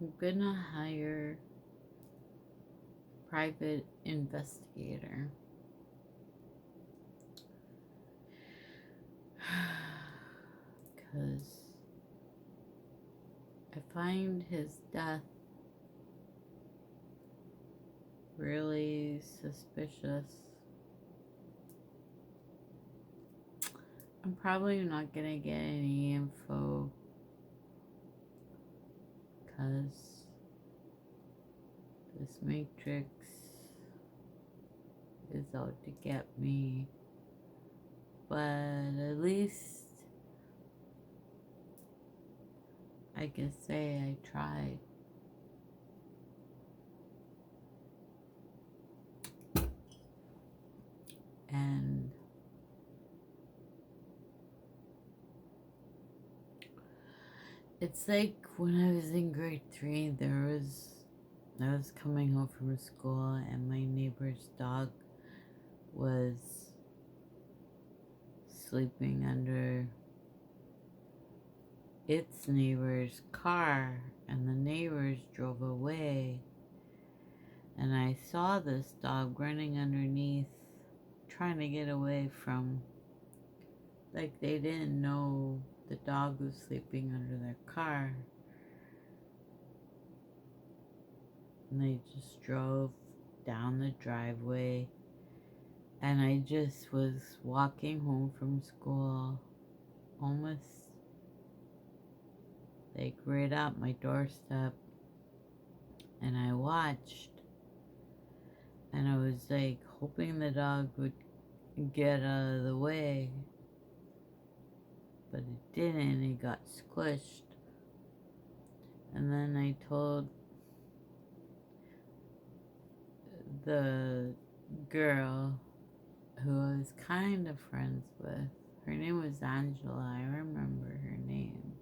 I'm gonna hire private investigator. Because I find his death really suspicious. I'm probably not gonna get any info because this Matrix is out to get me. But at least I can say I tried. And it's like when I was in grade 3, I was coming home from school and my neighbor's dog was sleeping under its neighbor's car, and the neighbors drove away, and I saw this dog running underneath trying to get away from, like, they didn't know the dog was sleeping under their car, and they just drove down the driveway. And I just was walking home from school, almost like right at my doorstep, and I watched, and I was like hoping the dog would get out of the way, but it didn't. It got squished. And then I told the girl who I was kind of friends with, her name was Angela, I remember her name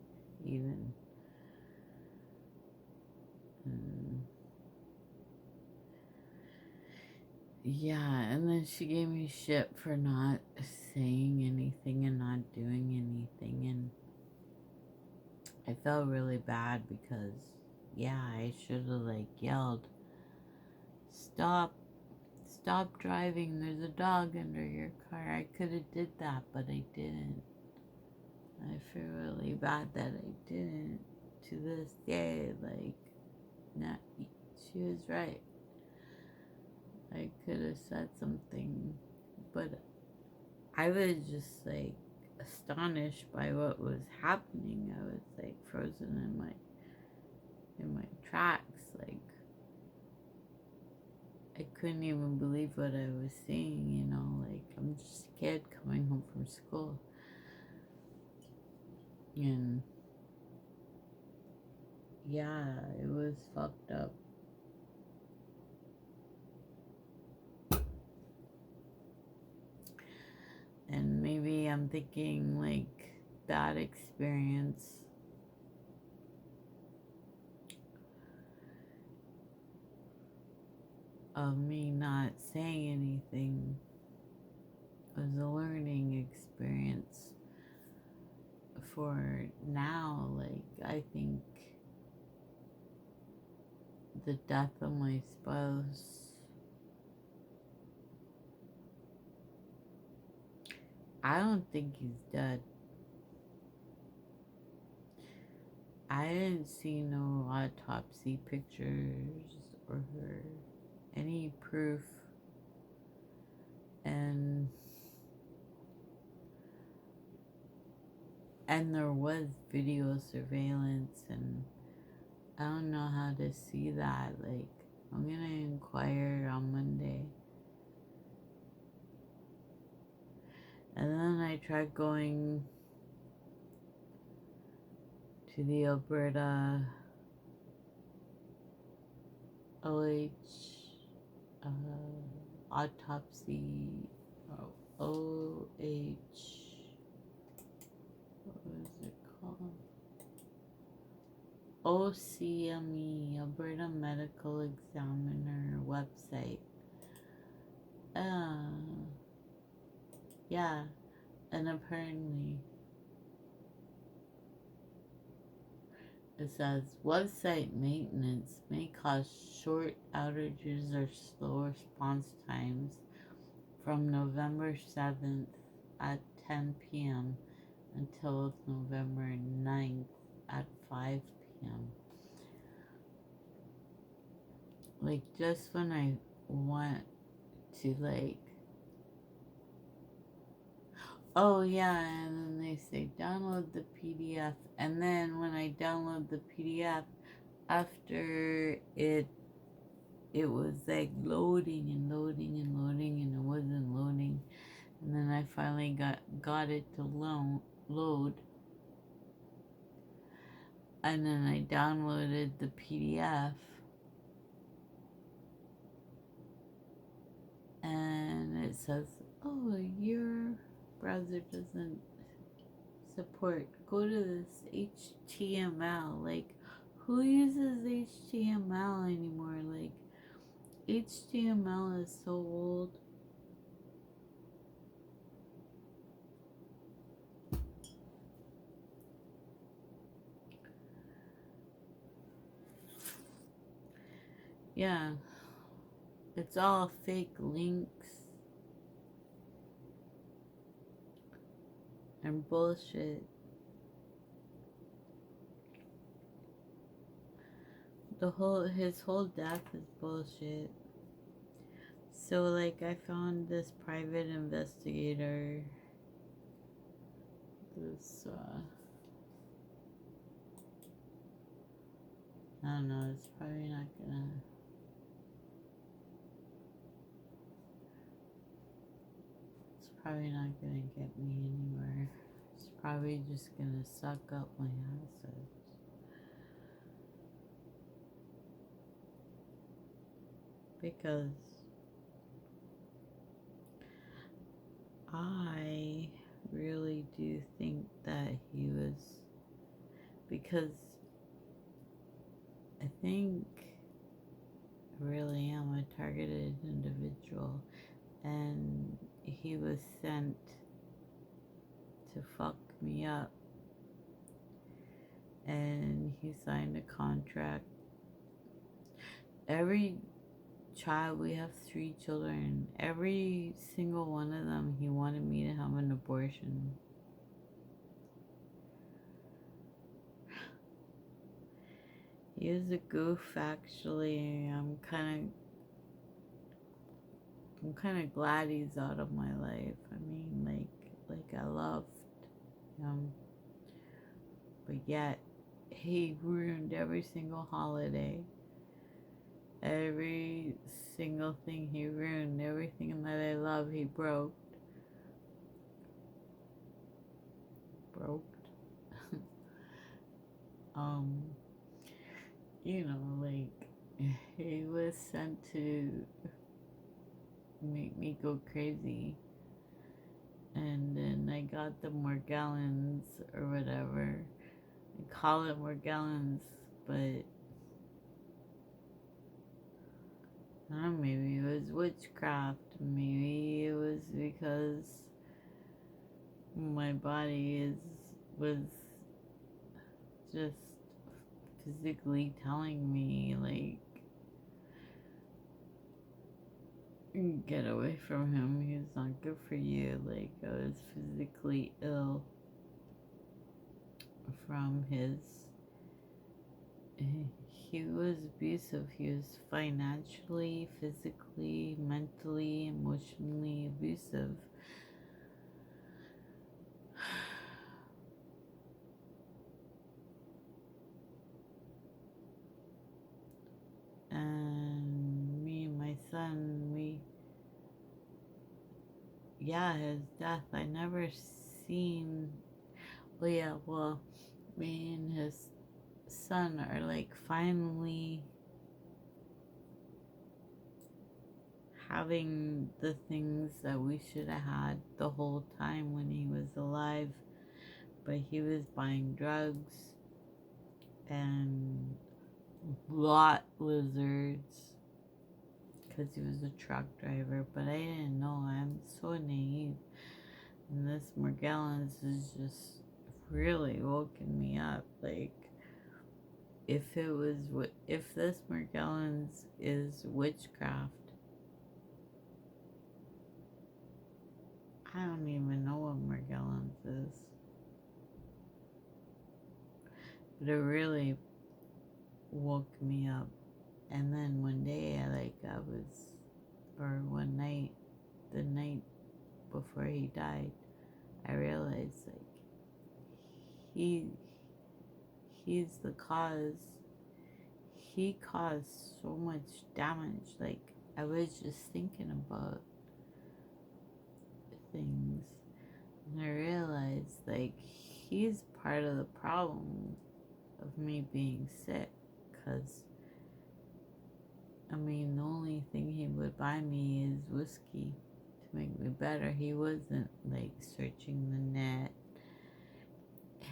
even. And yeah, and then she gave me shit for not saying anything and not doing anything, and I felt really bad because, yeah, I should have like yelled, "Stop, stop driving, there's a dog under your car." I could have did that, but I didn't. I feel really bad that I didn't. To this day, like, not, she was right. I could have said something, but I was just like astonished by what was happening. I was like frozen in my tracks. Like, I couldn't even believe what I was seeing, you know, like I'm just a kid coming home from school. And yeah, it was fucked up. And maybe I'm thinking like that experience of me not saying anything was a learning experience for now. Like, I think the death of my spouse, I don't think he's dead. I didn't see no autopsy pictures or any proof, and there was video surveillance, and I don't know how to see that. Like, I'm gonna inquire on Monday. And then I tried going to the Alberta OH autopsy, OH, what was it called? OCME, Alberta Medical Examiner website. Yeah, and apparently It says website maintenance may cause short outages or slow response times from November 7th at 10 p.m. until November 9th at 5 p.m. Like, just when I want to, like, oh yeah, and then they say download the PDF, and then when I download the PDF, after it was like loading and loading and loading, and it wasn't loading, and then I finally got it to load, and then I downloaded the PDF, and it says, oh, your browser doesn't support, go to this HTML. Like, who uses HTML anymore? Like, HTML is so old. Yeah, it's all fake links and bullshit. His whole death is bullshit. So, like, I found this private investigator, this I don't know, it's probably not gonna, get me anywhere. It's probably just gonna suck up my assets. Because I really do think that he was, because I think I really am a targeted individual, and he was sent to fuck me up, and he signed a contract. Every child, we have 3 children, every single one of them, he wanted me to have an abortion. He is a goof, actually. I'm kind of glad he's out of my life. I mean, like I loved him, but yet he ruined every single holiday. Every single thing he ruined. Everything that I love, he broke. You know, like, he was sent to make me go crazy. And then I got the Morgellons or whatever. I call it Morgellons, but I don't know, maybe it was witchcraft. Maybe it was because my body was just physically telling me, like, get away from him, he's not good for you. Like, I was physically ill from his, he was abusive. He was financially, physically, mentally, emotionally abusive. And me and my son, his death, I never seen, me and his son are, like, finally having the things that we should have had the whole time when he was alive. But he was buying drugs and lot lizards because he was a truck driver. But I didn't know. I'm so naive. And this Morgellons is just really woken me up. Like, if this Morgellons is witchcraft, I don't even know what Morgellons is. But it really woke me up. And then one day, or one night, the night before he died, I realized he he's the cause. He caused so much damage. I was just thinking about things, and I realized he's part of the problem of me being sick, because the only thing he would buy me is whiskey to make me better. He wasn't searching the net.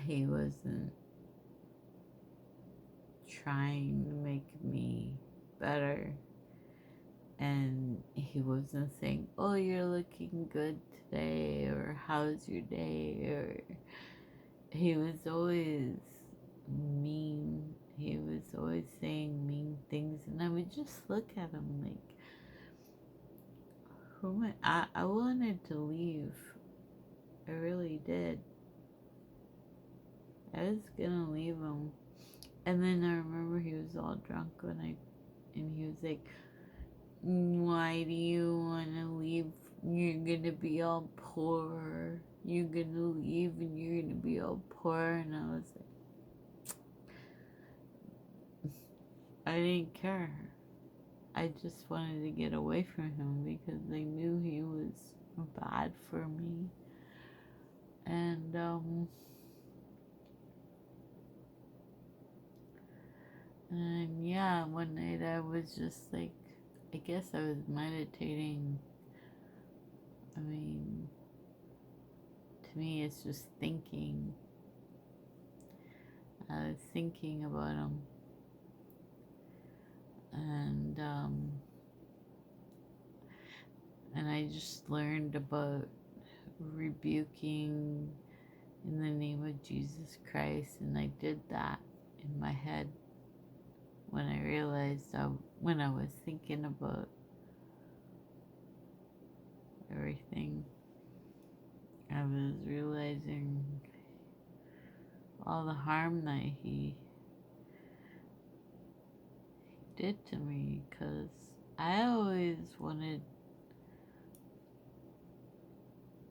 He wasn't trying to make me better. And he wasn't saying, "Oh, you're looking good today," or "How's your day?" Or he was always mean. He was always saying mean things, and I would just look at him who am I wanted to leave. I really did. I was gonna leave him. And then I remember he was all drunk and he was like, "Why do you want to leave? You're gonna be all poor. You're gonna leave and you're gonna be all poor." And I was like, I didn't care. I just wanted to get away from him because I knew he was bad for me. And yeah, one night I was just I guess I was meditating. To me, it's just thinking. I was thinking about him. And I just learned about rebuking in the name of Jesus Christ, and I did that in my head when I realized when I was thinking about everything. I was realizing all the harm that he did to me, because I always wanted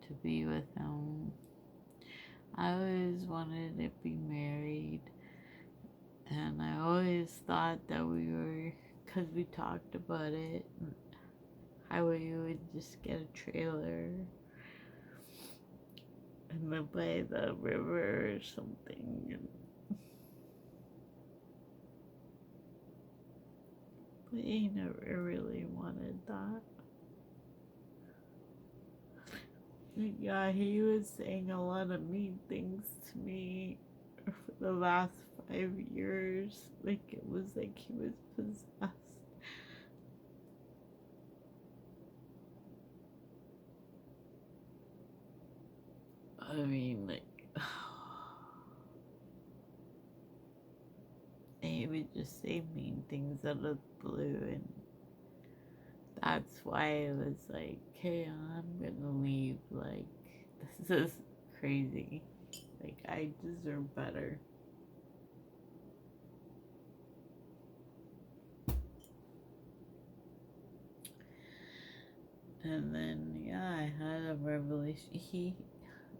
to be with him. I always wanted to be married, and I always thought that we were, because we talked about it, how we would just get a trailer and live by the river or something. But he never really wanted that. Yeah, he was saying a lot of mean things to me for the last 5 years. It was like he was possessed. He would just say mean things out of the blue, and that's why I was like, "Hey, I'm gonna leave. This is crazy. I deserve better." And then, yeah, I had a revelation.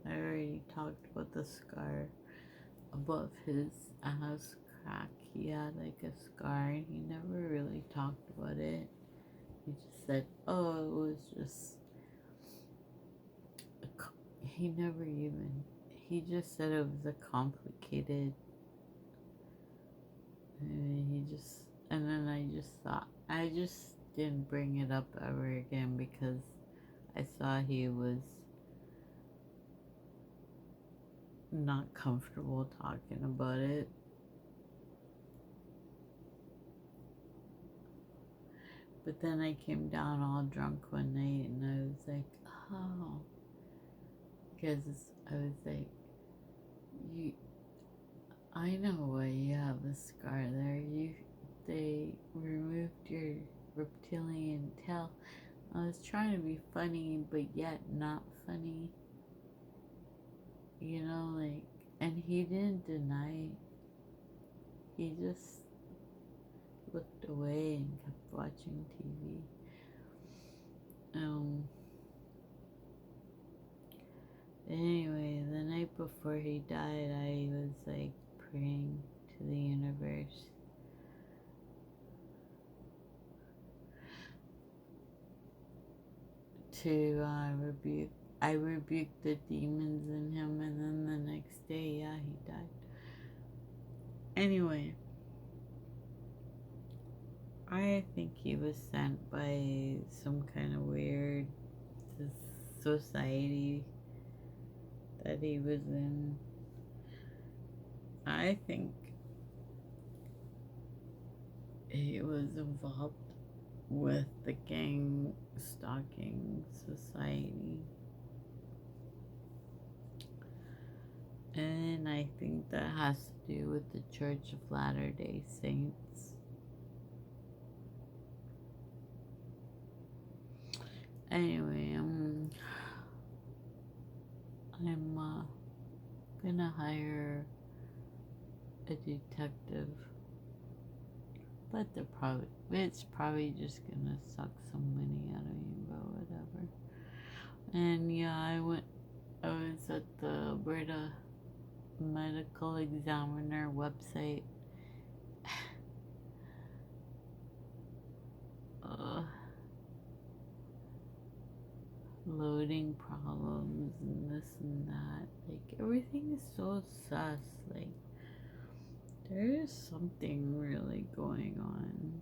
I already talked about the scar above his ass crack. He had a scar, and he never really talked about it. He just said, "Oh, it was just." He just said it was a complicated. And then I just didn't bring it up ever again because I saw he was not comfortable talking about it. But then I came down all drunk one night and I was like, "Oh," because I was like, I know why you have a scar there. They removed your reptilian tail. I was trying to be funny, but yet not funny. You know, like, and he didn't deny it. He just looked away and kept watching TV. Um. Anyway, the night before he died, I was like praying to the universe to rebuke. I rebuked the demons in him, and then the next day, yeah, he died. Anyway, I think he was sent by some kind of weird society that he was in. I think he was involved with the gang stalking society. And I think that has to do with the Church of Latter-day Saints. Anyway, I'm gonna hire a detective, but it's probably just gonna suck some money out of me, but whatever. And yeah, I was at the Alberta Medical Examiner website. Loading problems and this and that. Like, everything is so sus. Like, there is something really going on.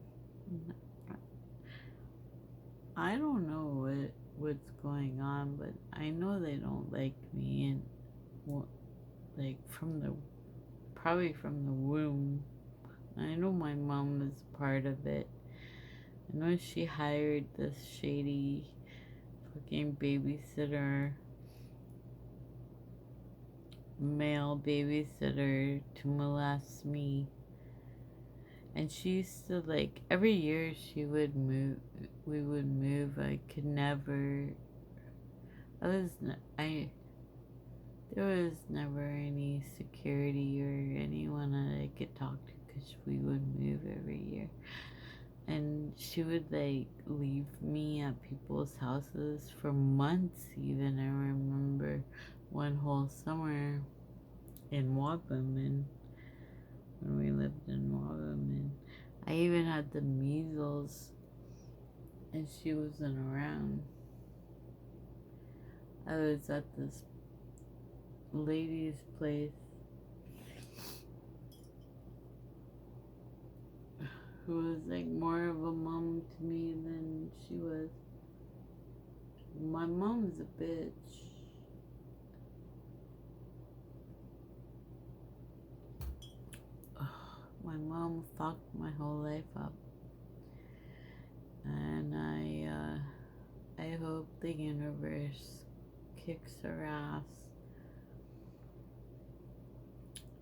I don't know what's going on, but I know they don't like me, and like probably from the womb. I know my mom is part of it. I know she hired this shady fucking babysitter, male babysitter, to molest me. And she used to, like, every year we would move. I could never, there was never any security or anyone that I could talk to because we would move every year. And she would, like, leave me at people's houses for months even. I remember one whole summer in Wabamun, when we lived in Wabamun. I even had the measles and she wasn't around. I was at this lady's place who was like more of a mom to me than she was. My mom's a bitch. My mom fucked my whole life up. And I hope the universe kicks her ass.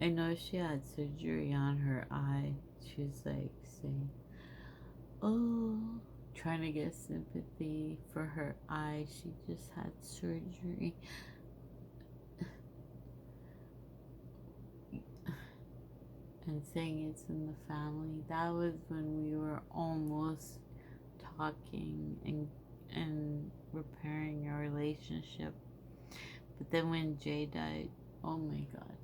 I know she had surgery on her eye. She's like saying, oh, trying to get sympathy for her eye. She just had surgery. And saying it's in the family. That was when we were almost talking and repairing our relationship. But then when Jay died, oh my god.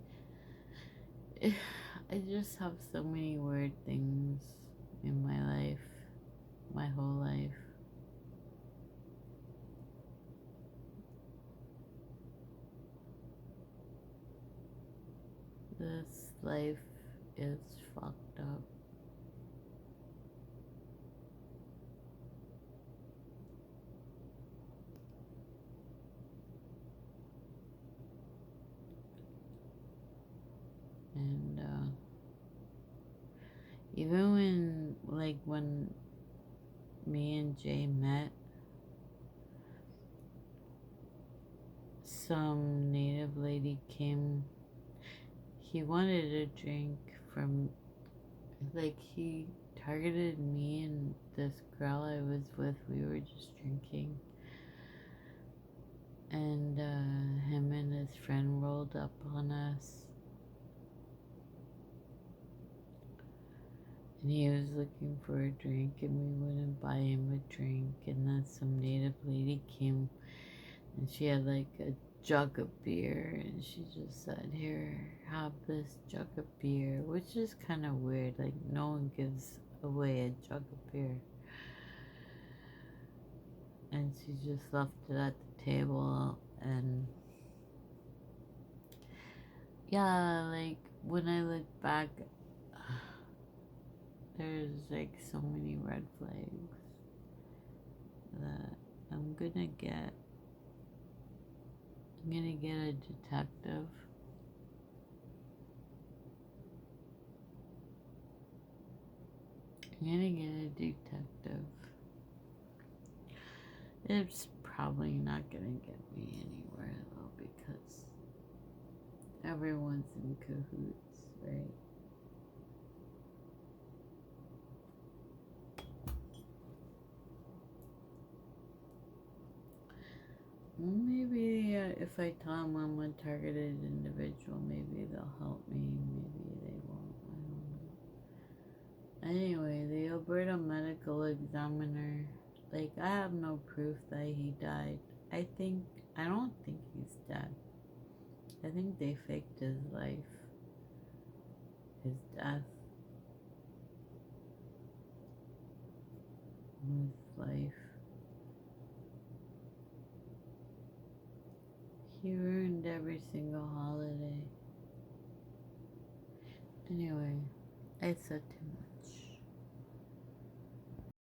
I just have so many weird things in my life, my whole life. This life is fucked up. And even when me and Jay met, some native lady came. he wanted a drink from, like, he targeted me and this girl I was with. We were just drinking, and him and his friend rolled up on us, and he was looking for a drink, and we wouldn't buy him a drink. And then some native lady came, and she had like a jug of beer, and she just said, "Here, have this jug of beer," which is kind of weird. Like, no one gives away a jug of beer. And she just left it at the table. And yeah, like, when I look back, there's like so many red flags that I'm gonna get a detective. I'm gonna get a detective. It's probably not gonna get me anywhere though, because everyone's in cahoots, right? Maybe if I tell them I'm a targeted individual, maybe they'll help me. Maybe they won't. I don't know. Anyway, the Alberta Medical Examiner, like, I have no proof that he died. I don't think he's dead. I think they faked his life, his death, his life. He ruined every single holiday. Anyway, I said too much.